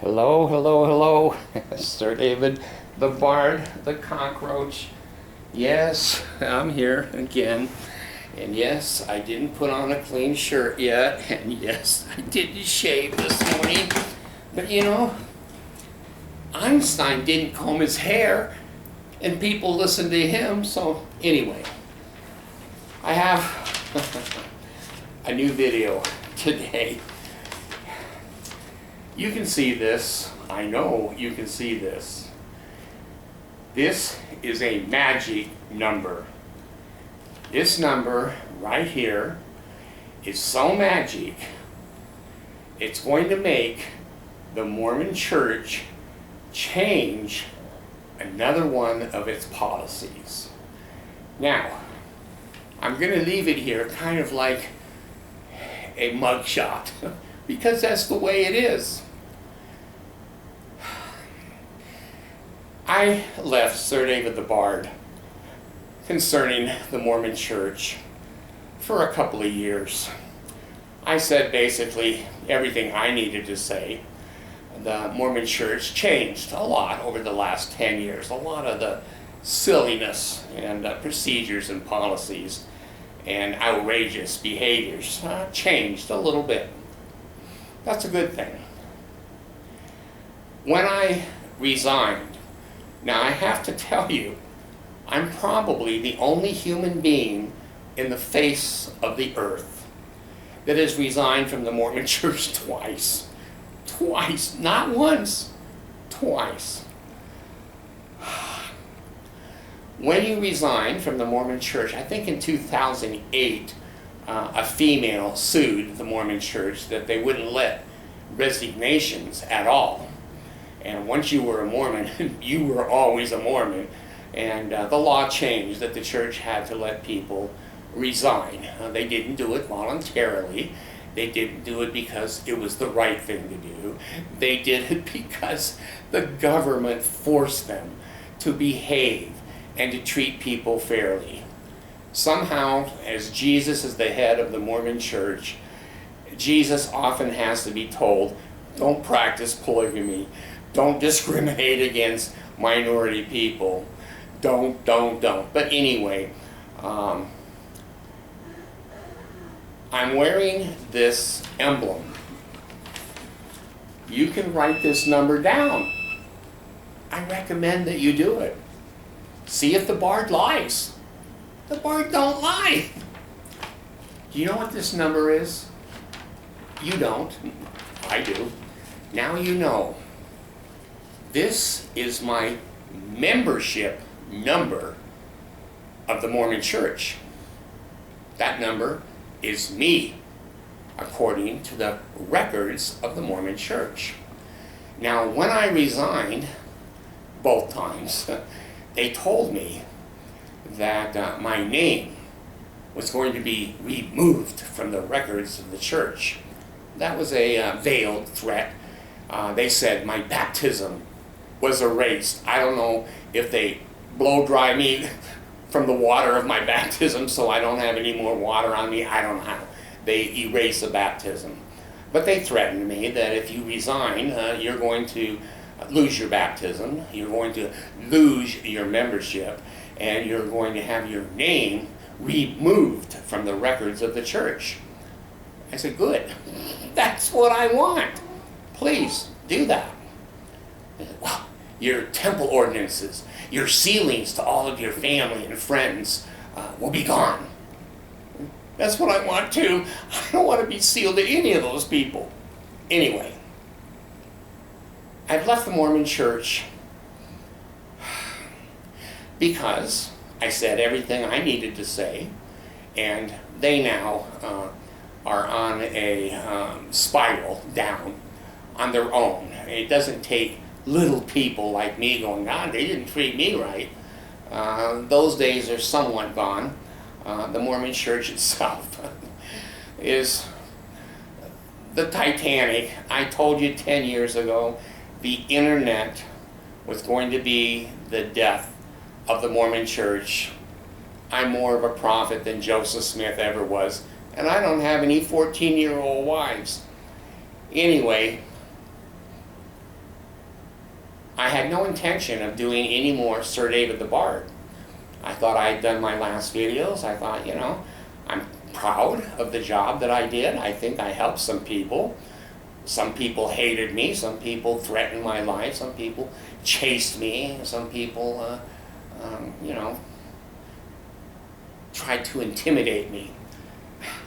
Hello, hello, hello. Sir David, the Bard, the cockroach. Yes, I'm here again. And yes, I didn't put on a clean shirt yet. And yes, I didn't shave this morning. But you know, Einstein didn't comb his hair, and people listened to him. So anyway, I have a new video today. You can see this. I know you can see this. This is a magic number. This number right here is so magic, it's going to make the Mormon Church change another one of its policies. Now, I'm going to leave it here kind of like a mugshot because that's the way it is. I left Sir David the Bard concerning the Mormon Church for a couple of years. I said basically everything I needed to say. The Mormon Church changed a lot over the last 10 years. A lot of the silliness and procedures and policies and outrageous behaviors changed a little bit. That's a good thing. When I resigned, now I have to tell you, I'm probably the only human being in the face of the earth that has resigned from the Mormon Church twice. Twice, not once, twice. When you resign from the Mormon Church, I think in 2008, a female sued the Mormon Church that they wouldn't let resignations at all. And once you were a Mormon, you were always a Mormon. And the law changed that the church had to let people resign. They didn't do it voluntarily. They didn't do it because it was the right thing to do. They did it because the government forced them to behave and to treat people fairly. Somehow, as Jesus is the head of the Mormon Church, Jesus often has to be told, don't practice polygamy. Don't discriminate against minority people. Don't. But anyway, I'm wearing this emblem. You can write this number down. I recommend that you do it. See if the Bard lies. The Bard don't lie. Do you know what this number is? You don't. I do. Now you know. This is my membership number of the Mormon Church. That number is me, according to the records of the Mormon Church. Now, when I resigned, both times, they told me that my name was going to be removed from the records of the church. That was a veiled threat. They said my baptism was erased. I don't know if they blow dry me from the water of my baptism so I don't have any more water on me. I don't know how. They erase the baptism. But they threatened me that if you resign, you're going to lose your baptism, you're going to lose your membership, and you're going to have your name removed from the records of the church. I said, good. That's what I want. Please do that. Well, your temple ordinances, your sealings to all of your family and friends will be gone. That's what I want too. I don't want to be sealed to any of those people. Anyway, I've left the Mormon Church because I said everything I needed to say, and they now are on a spiral down on their own. It doesn't take little people like me going, God, they didn't treat me right. Those days are somewhat gone. The Mormon Church itself is the Titanic. I told you 10 years ago, the internet was going to be the death of the Mormon Church. I'm more of a prophet than Joseph Smith ever was, and I don't have any 14-year-old wives. Anyway, I had no intention of doing any more Sir David the Bard. I thought I had done my last videos. I thought, you know, I'm proud of the job that I did. I think I helped some people. Some people hated me. Some people threatened my life. Some people chased me. Some people, you know, tried to intimidate me.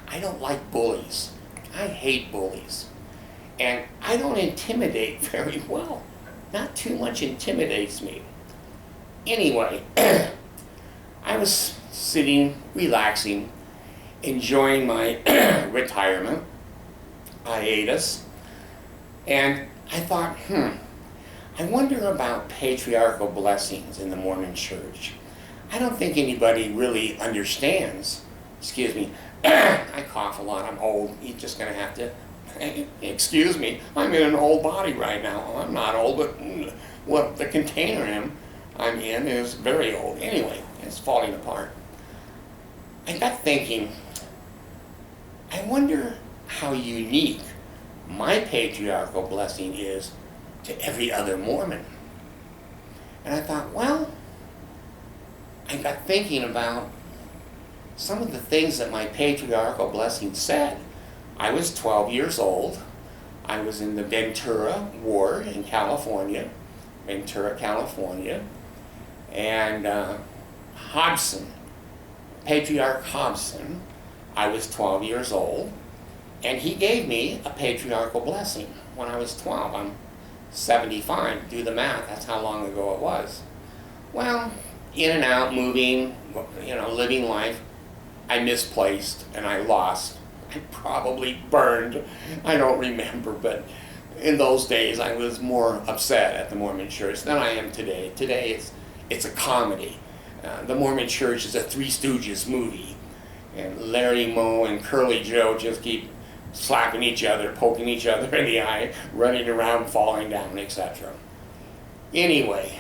I don't like bullies. I hate bullies. And I don't intimidate very well. Not too much intimidates me. Anyway, I was sitting, relaxing, enjoying my retirement hiatus, and I thought, I wonder about patriarchal blessings in the Mormon Church. I don't think anybody really understands. Excuse me, I cough a lot, I'm old. You're just gonna have to, excuse me, I'm in an old body right now. I'm not old, but what the container I'm in is very old. Anyway, it's falling apart. I got thinking, I wonder how unique my patriarchal blessing is to every other Mormon. And I thought, well, I got thinking about some of the things that my patriarchal blessing said. I was 12 years old. I was in the Ventura Ward in California, Ventura, California. And Hobson, Patriarch Hobson, I was 12 years old, and he gave me a patriarchal blessing when I was 12. I'm 75, do the math, that's how long ago it was. Well, in and out, moving, you know, living life, I misplaced and I lost. I probably burned, I don't remember, but in those days I was more upset at the Mormon Church than I am today. Today it's a comedy. The Mormon Church is a Three Stooges movie, and Larry Moe and Curly Joe just keep slapping each other, poking each other in the eye, running around, falling down, etc. Anyway,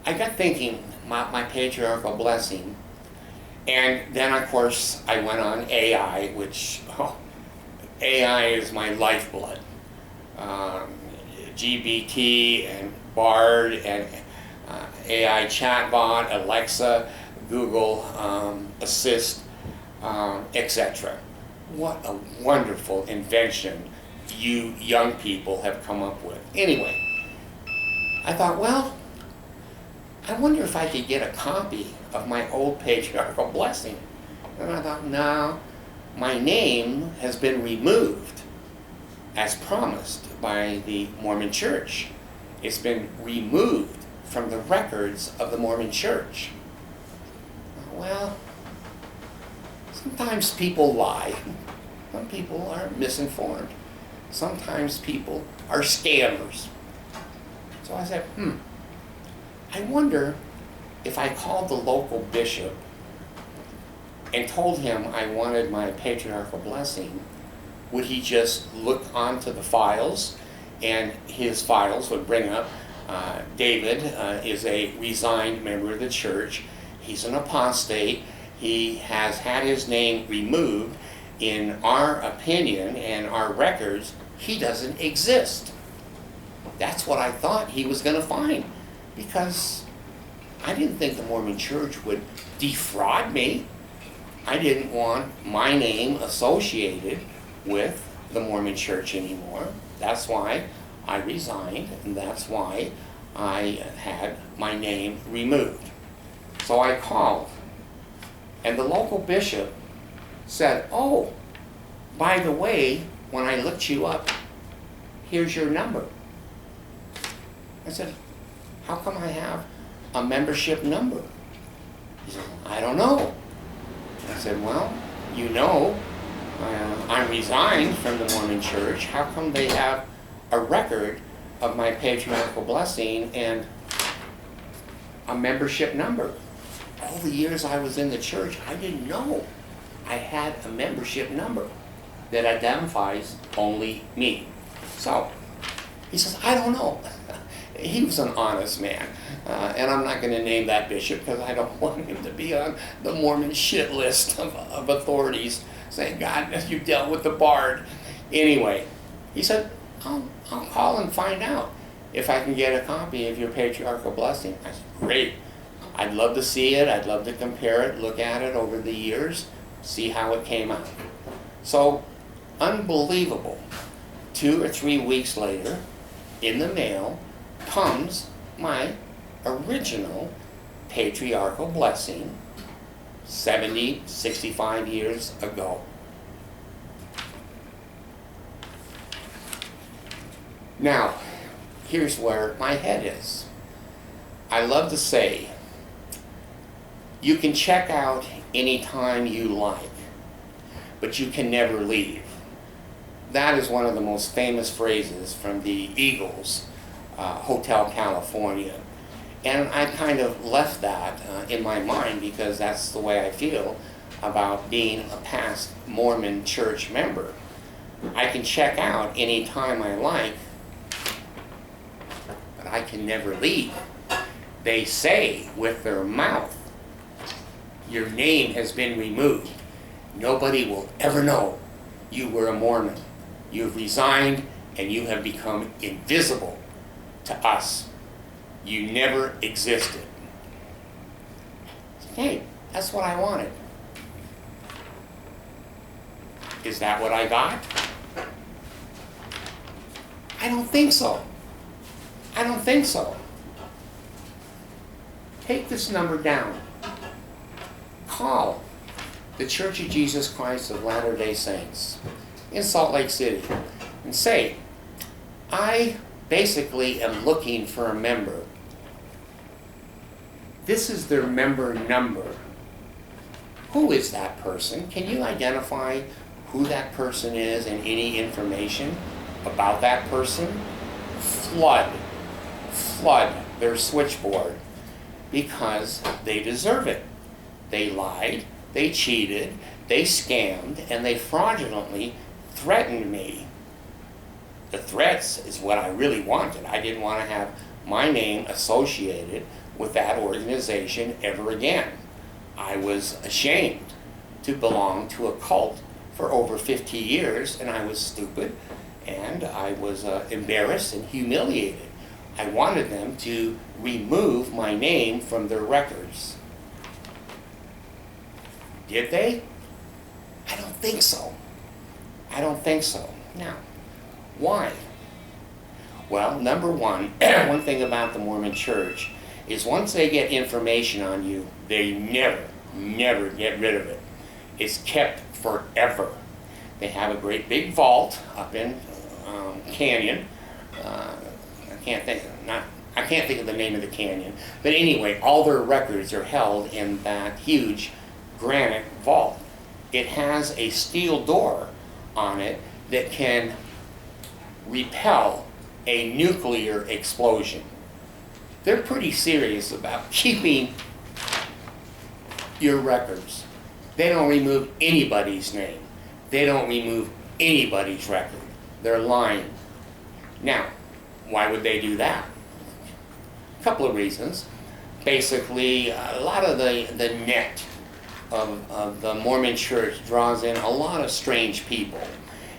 I got thinking my patriarchal blessing, and then of course I went on AI, which AI is my lifeblood. GBT and Bard and AI chatbot, Alexa, Google Assist, etc. What a wonderful invention you young people have come up with. Anyway, I thought, well, I wonder if I could get a copy of my old patriarchal blessing. And I thought, no, my name has been removed as promised by the Mormon Church. It's been removed from the records of the Mormon Church. Well, sometimes people lie. Some people are misinformed. Sometimes people are scammers. So I said, I wonder if I called the local bishop and told him I wanted my patriarchal blessing, would he just look onto the files, and his files would bring up David is a resigned member of the church. He's an apostate. He has had his name removed. In our opinion and our records, he doesn't exist. That's what I thought he was going to find, because I didn't think the Mormon Church would defraud me. I didn't want my name associated with the Mormon Church anymore. That's why I resigned, and that's why I had my name removed. So I called, and the local bishop said, oh, by the way, when I looked you up, here's your number. I said, how come I have a membership number? He said, I don't know. I said, well, you know, I'm resigned from the Mormon Church. How come they have a record of my patriarchal blessing and a membership number? All the years I was in the church, I didn't know I had a membership number that identifies only me. So he says, I don't know. He was an honest man. And I'm not going to name that bishop because I don't want him to be on the Mormon shit list of authorities saying, God, you dealt with the Bard. Anyway, he said, I'll call and find out. if I can get a copy of your patriarchal blessing. I said, great. I'd love to see it. I'd love to compare it, look at it over the years, see how it came out. So, unbelievable. 2 or 3 weeks later, in the mail, comes my original patriarchal blessing 65 years ago. Now, here's where my head is. I love to say, you can check out anytime you like, but you can never leave. That is one of the most famous phrases from the Eagles, Hotel California. And I kind of left that in my mind because that's the way I feel about being a past Mormon church member. I can check out anytime I like, but I can never leave. They say with their mouth, your name has been removed. Nobody will ever know you were a Mormon. You've resigned and you have become invisible to us. You never existed. Hey, that's what I wanted. Is that what I got? I don't think so. I don't think so. Take this number down. Call the Church of Jesus Christ of Latter-day Saints in Salt Lake City and say, I basically am looking for a member. This is their member number. Who is that person? Can you identify who that person is and any information about that person? Flood their switchboard because they deserve it. They lied, they cheated, they scammed, and they fraudulently threatened me. The threats is what I really wanted. I didn't want to have my name associated with that organization ever again. I was ashamed to belong to a cult for over 50 years, and I was stupid, and I was embarrassed and humiliated. I wanted them to remove my name from their records. Did they? I don't think so. I don't think so. Now, why? Well, number one, one thing about the Mormon Church is once they get information on you, they never get rid of it. It's kept forever. They have a great big vault up in Canyon. I can't think of the name of the canyon. But anyway, all their records are held in that huge granite vault. It has a steel door on it that can repel a nuclear explosion. They're pretty serious about keeping your records. They don't remove anybody's name. They don't remove anybody's record. They're lying. Now, why would they do that? A couple of reasons. Basically, a lot of the net of the Mormon Church draws in a lot of strange people.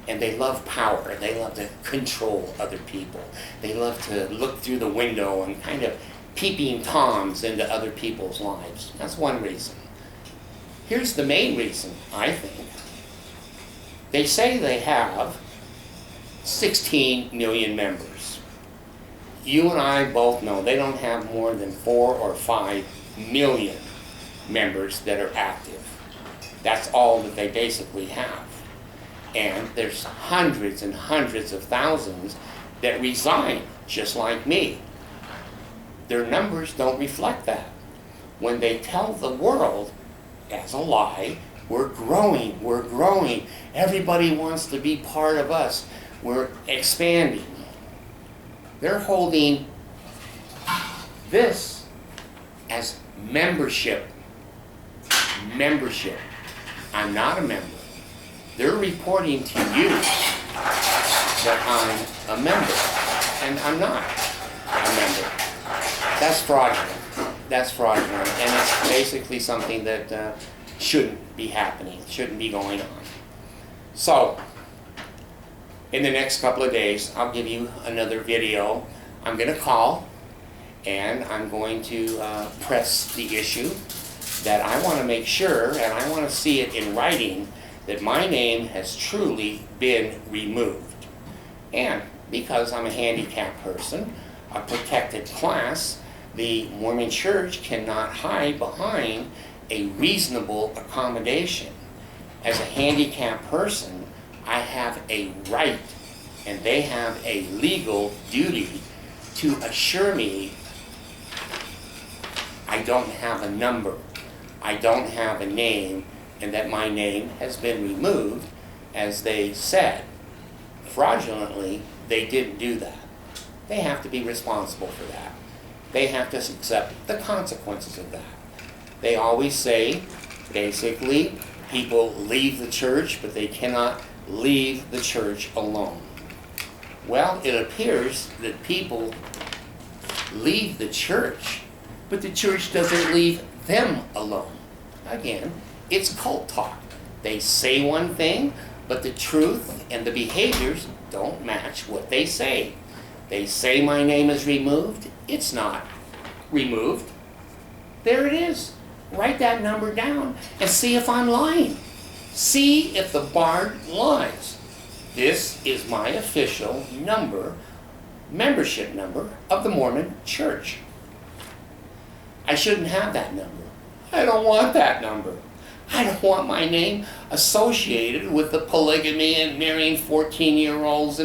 And they love power. They love to control other people. They love to look through the window and kind of peeping toms into other people's lives. That's one reason. Here's the main reason, I think. They say they have 16 million members. You and I both know they don't have more than 4 or 5 million members that are active. That's all that they basically have. And there's hundreds and hundreds of thousands that resign, just like me. Their numbers don't reflect that. When they tell the world, as a lie, we're growing, everybody wants to be part of us, we're expanding. They're holding this as membership. Membership. I'm not a member. They're reporting to you that I'm a member, and I'm not a member. That's fraudulent. That's fraudulent, and it's basically something that shouldn't be happening, shouldn't be going on. So, in the next couple of days, I'll give you another video I'm going to call and I'm going to press the issue that I want to make sure, and I want to see it in writing, that my name has truly been removed. And because I'm a handicapped person, a protected class, the Mormon Church cannot hide behind a reasonable accommodation. As a handicapped person, I have a right, and they have a legal duty to assure me I don't have a number, I don't have a name, and that my name has been removed, as they said. Fraudulently, they didn't do that. They have to be responsible for that. They have to accept the consequences of that. They always say, basically, people leave the church, but they cannot leave the church alone. Well, it appears that people leave the church, but the church doesn't leave them alone. Again, it's cult talk. They say one thing, but the truth and the behaviors don't match what they say. They say my name is removed. It's not removed. There it is. Write that number down and see if I'm lying. See if the bard lies. This is my official number, membership number of the Mormon Church. I shouldn't have that number. I don't want that number. I don't want my name associated with the polygamy and marrying 14-year-olds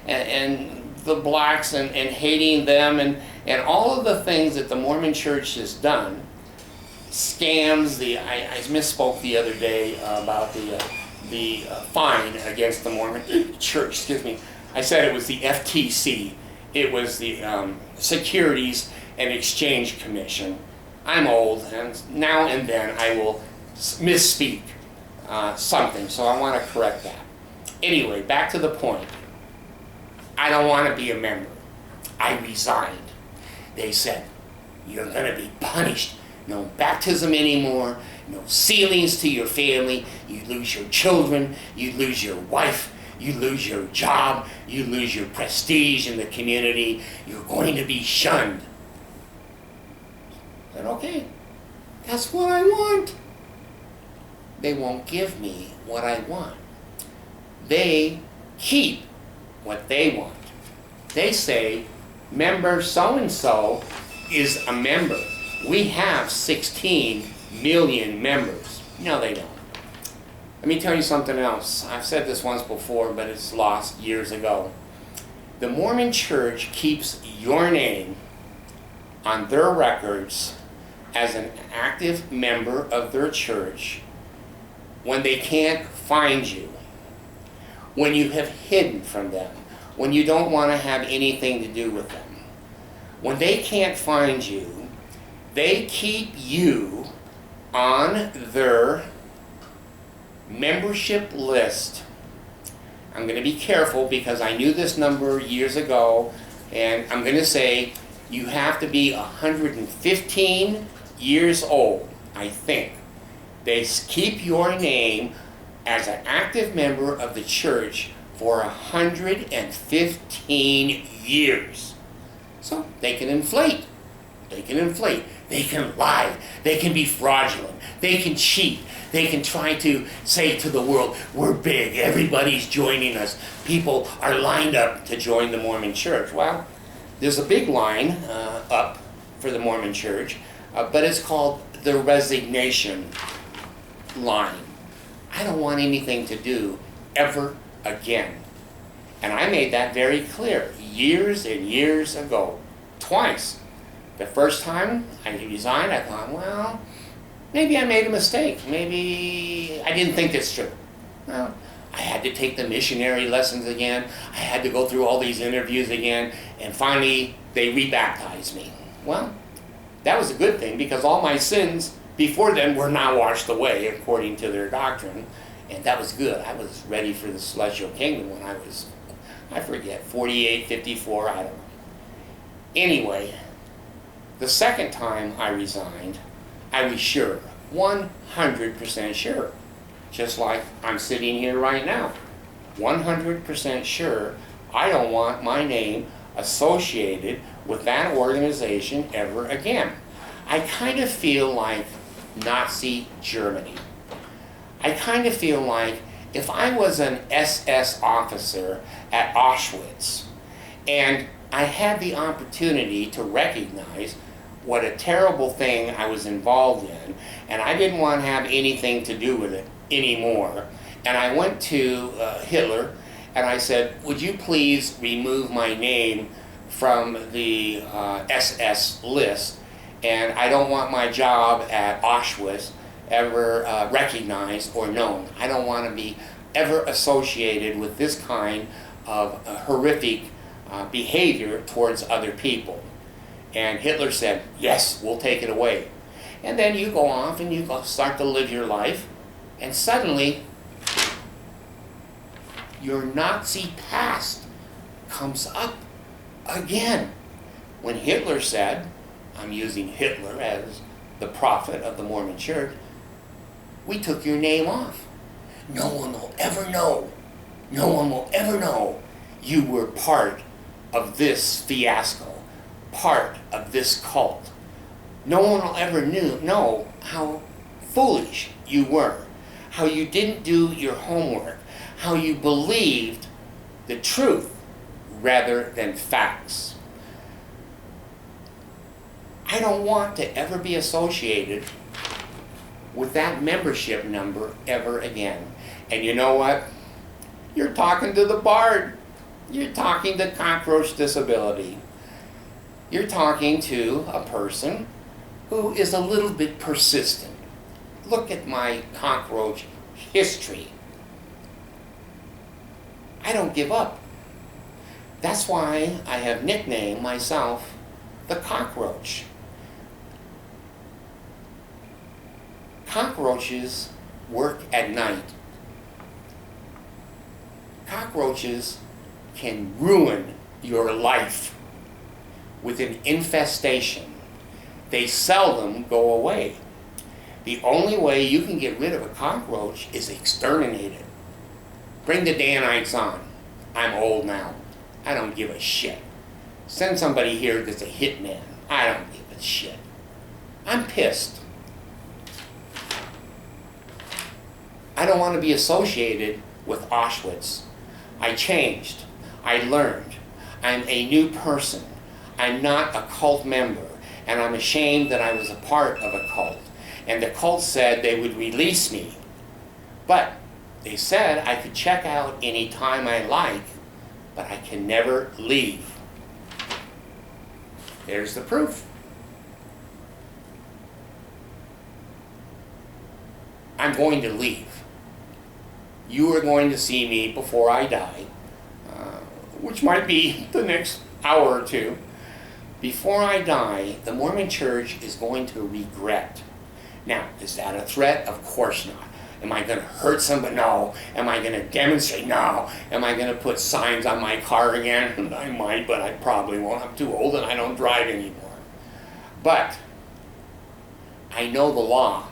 and the blacks and hating them and all of the things that the Mormon Church has done. Scams, I misspoke the other day about the fine against the Mormon Church, excuse me. I said it was the FTC. It was the Securities and Exchange Commission. I'm old, and now and then I will misspeak something, so I want to correct that. Anyway, back to the point. I don't want to be a member. I resigned. They said, you're going to be punished. No baptism anymore, no sealings to your family, you lose your children, you lose your wife, you lose your job, you lose your prestige in the community, you're going to be shunned. I said, okay, that's what I want. They won't give me what I want. They keep what they want. They say, member so-and-so is a member. We have 16 million members. No, they don't. Let me tell you something else. I've said this once before, but it's lost years ago. The Mormon Church keeps your name on their records as an active member of their church when they can't find you, when you have hidden from them, when you don't want to have anything to do with them. When they can't find you, they keep you on their membership list. I'm going to be careful because I knew this number years ago, and I'm going to say you have to be 115 years old, I think. They keep your name as an active member of the church for 115 years. So they can inflate. They can inflate. They can lie. They can be fraudulent. They can cheat. They can try to say to the world, we're big, everybody's joining us. People are lined up to join the Mormon Church. Well, there's a big line up for the Mormon Church, but it's called the resignation line. I don't want anything to do ever again. And I made that very clear years and years ago, twice. The first time I resigned, I thought, well, maybe I made a mistake. Maybe I didn't think this through. Well, I had to take the missionary lessons again. I had to go through all these interviews again. And finally, they rebaptized me. Well, that was a good thing because all my sins before then were now washed away according to their doctrine. And that was good. I was ready for the celestial kingdom when I was, I forget, 48, 54, I don't know. Anyway, the second time I resigned, I was sure, 100% sure. Just like I'm sitting here right now, 100% sure I don't want my name associated with that organization ever again. I kind of feel like Nazi Germany. I kind of feel like if I was an SS officer at Auschwitz and I had the opportunity to recognize what a terrible thing I was involved in, and I didn't want to have anything to do with it anymore, and I went to Hitler and I said, would you please remove my name from the SS list, and I don't want my job at Auschwitz ever recognized or known. I don't want to be ever associated with this kind of horrific behavior towards other people. And Hitler said, yes, we'll take it away. And then you go off and you start to live your life, and suddenly your Nazi past comes up again. When Hitler said, I'm using Hitler as the prophet of the Mormon Church, we took your name off. No one will ever know. No one will ever know you were part of this fiasco, part of this cult. No one will ever know how foolish you were, how you didn't do your homework, how you believed the truth rather than facts. I don't want to ever be associated with that membership number ever again. And you know what? You're talking to the Bard. You're talking to Cockroach Disability. You're talking to a person who is a little bit persistent. Look at my cockroach history. I don't give up. That's why I have nicknamed myself the Cockroach. Cockroaches work at night. Cockroaches can ruin your life with an infestation. They seldom go away. The only way you can get rid of a cockroach is exterminate it. Bring the Danites on. I'm old now. I don't give a shit. Send somebody here that's a hitman. I don't give a shit. I'm pissed. I don't want to be associated with Auschwitz. I changed. I learned. I'm a new person. I'm not a cult member, and I'm ashamed that I was a part of a cult. And the cult said they would release me. But they said I could check out any time I like, but I can never leave. There's the proof. I'm going to leave. You are going to see me before I die, which might be the next hour or two. Before I die, the Mormon Church is going to regret. Now, is that a threat? Of course not. Am I going to hurt somebody? No. Am I going to demonstrate? No. Am I going to put signs on my car again? I might, but I probably won't. I'm too old and I don't drive anymore. But I know the law.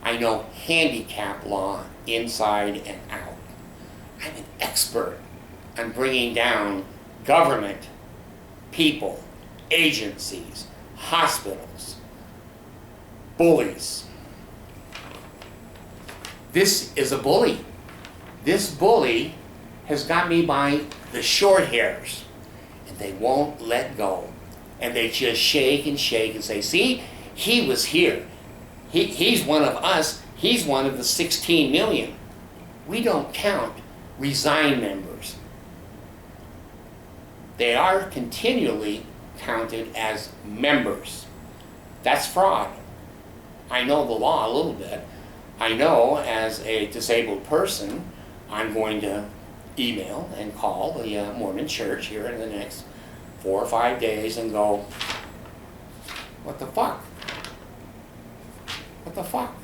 I know handicap law inside and out. I'm an expert on bringing down government, people, agencies, hospitals, bullies. This is a bully. This bully has got me by the short hairs, and they won't let go. And they just shake and say, see, he was here. He's one of us. He's one of the 16 million. We don't count resigned members. They are continually counted as members. That's fraud. I know the law a little bit. I know as a disabled person, I'm going to email and call the Mormon Church here in the next 4 or 5 days and go, what the fuck? What the fuck?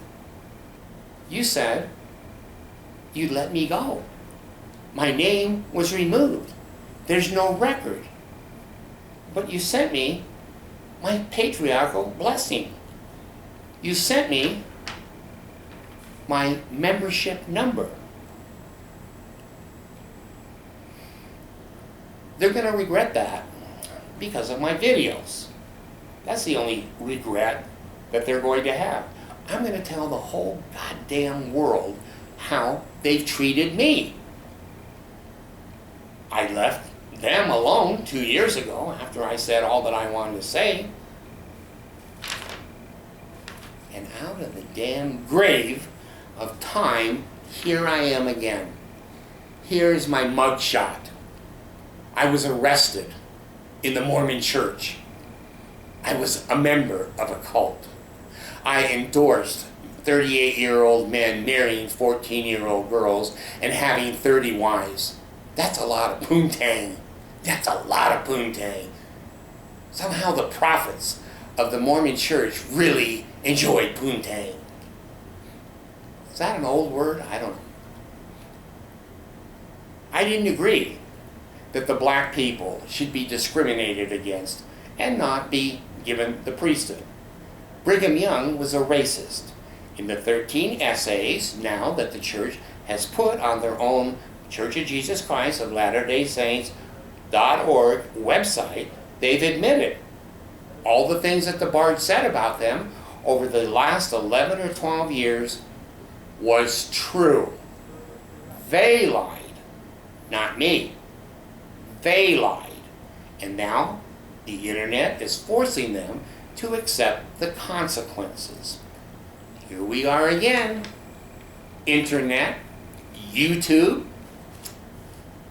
You said you'd let me go. My name was removed. There's no record. But you sent me my patriarchal blessing. You sent me my membership number. they're going to regret that because of my videos. That's the only regret that they're going to have. I'm going to tell the whole goddamn world how they've treated me. I left them alone 2 years ago after I said all that I wanted to say. And out of the damn grave of time, here I am again. Here's my mugshot. I was arrested in the Mormon Church. I was a member of a cult. I endorsed 38-year-old men marrying 14-year-old girls and having 30 wives. That's a lot of poontang. That's a lot of poontang. Somehow the prophets of the Mormon Church really enjoyed poontang. Is that an old word? I don't know. I didn't agree that the black people should be discriminated against and not be given the priesthood. Brigham Young was a racist. In the 13 essays now that the church has put on their own Church of Jesus Christ of Latter-day Saints.org website, they've admitted all the things that the Bard said about them over the last 11 or 12 years was true. They lied, not me. They lied. And now the internet is forcing them to accept the consequences. Here we are again. Internet, YouTube,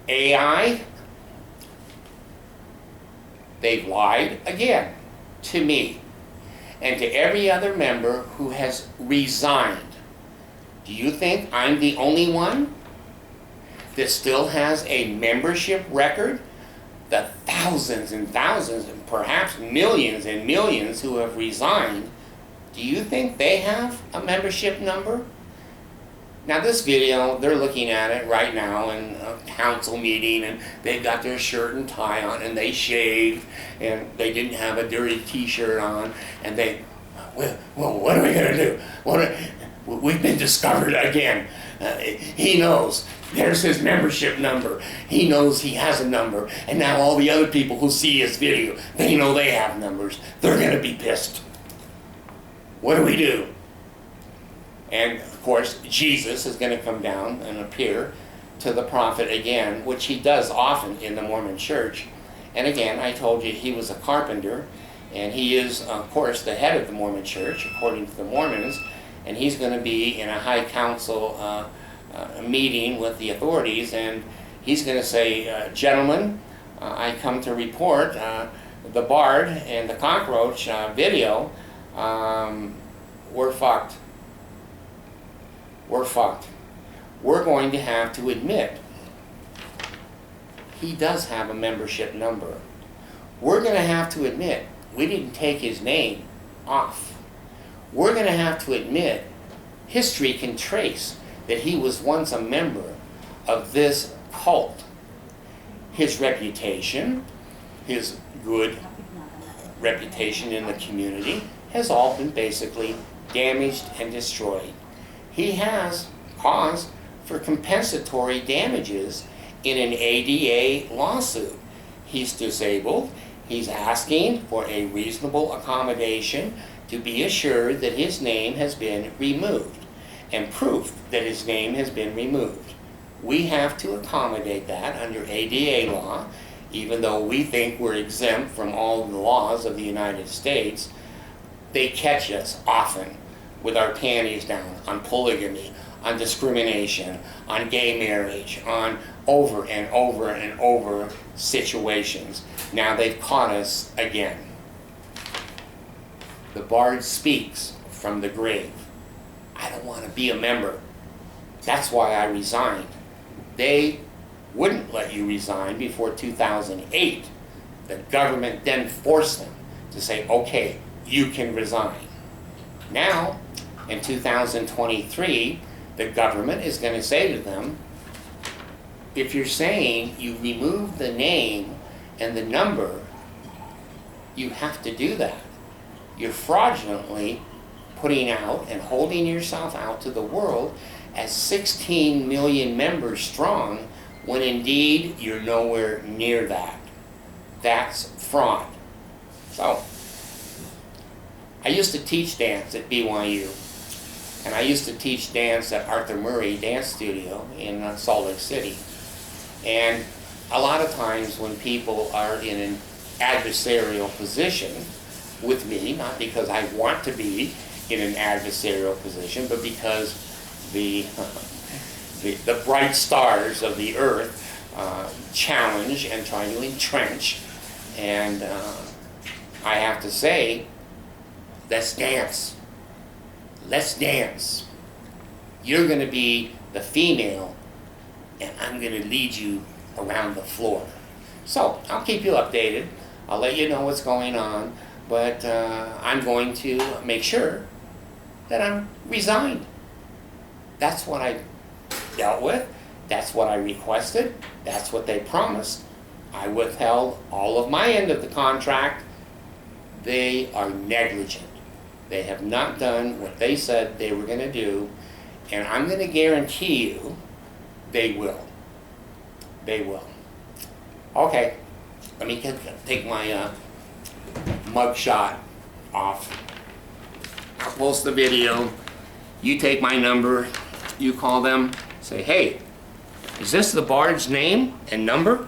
AI. They've lied again to me and to every other member who has resigned. Do you think I'm the only one that still has a membership record? The thousands and thousands, and perhaps millions and millions who have resigned, do you think they have a membership number? Now this video, they're looking at it right now in a council meeting, and they've got their shirt and tie on, and they shaved, and they didn't have a dirty t-shirt on, and they, well, what are we going to do? We've been discovered again. He knows. There's his membership number. He knows he has a number. And now all the other people who see his video, they know they have numbers. They're going to be pissed. What do we do? And of course, Jesus is going to come down and appear to the prophet again, which he does often in the Mormon Church. And again, I told you he was a carpenter, and he is, of course, the head of the Mormon Church, according to the Mormons. And he's going to be in a high council meeting with the authorities, and he's going to say, gentlemen, I come to report the Bard and the cockroach video, we're fucked. We're fucked. We're going to have to admit he does have a membership number. We're going to have to admit we didn't take his name off. We're going to have to admit history can trace that he was once a member of this cult. His reputation, his good reputation in the community, has all been basically damaged and destroyed. He has cause for compensatory damages in an ADA lawsuit. He's disabled. He's asking for a reasonable accommodation to be assured that his name has been removed, and proof that his name has been removed. We have to accommodate that under ADA law, even though we think we're exempt from all the laws of the United States. They catch us often with our panties down on polygamy, on discrimination, on gay marriage, on over and over and over situations. Now they've caught us again. The Bard speaks from the grave. I don't want to be a member. That's why I resigned. They wouldn't let you resign before 2008. The government then forced them to say, okay, you can resign. Now, in 2023, the government is going to say to them, if you're saying you remove the name and the number, you have to do that. You're fraudulently putting out and holding yourself out to the world as 16 million members strong, when indeed you're nowhere near that. that's fraud. So, I used to teach dance at BYU, and I used to teach dance at Arthur Murray Dance Studio in Salt Lake City. And a lot of times when people are in an adversarial position with me, not because I want to be in an adversarial position, but because the bright stars of the earth challenge and try to entrench, and I have to say, let's dance. Let's dance. You're going to be the female, and I'm going to lead you around the floor. So, I'll keep you updated. I'll let you know what's going on, but I'm going to make sure that I'm resigned. That's what I dealt with. That's what I requested. That's what they promised. I withheld all of my end of the contract. They are negligent. They have not done what they said they were going to do, and I'm going to guarantee you they will. They will. Okay, let me take my mug shot off. I'll post the video. You take my number. You call them. Say, hey, is this the Bard's name and number?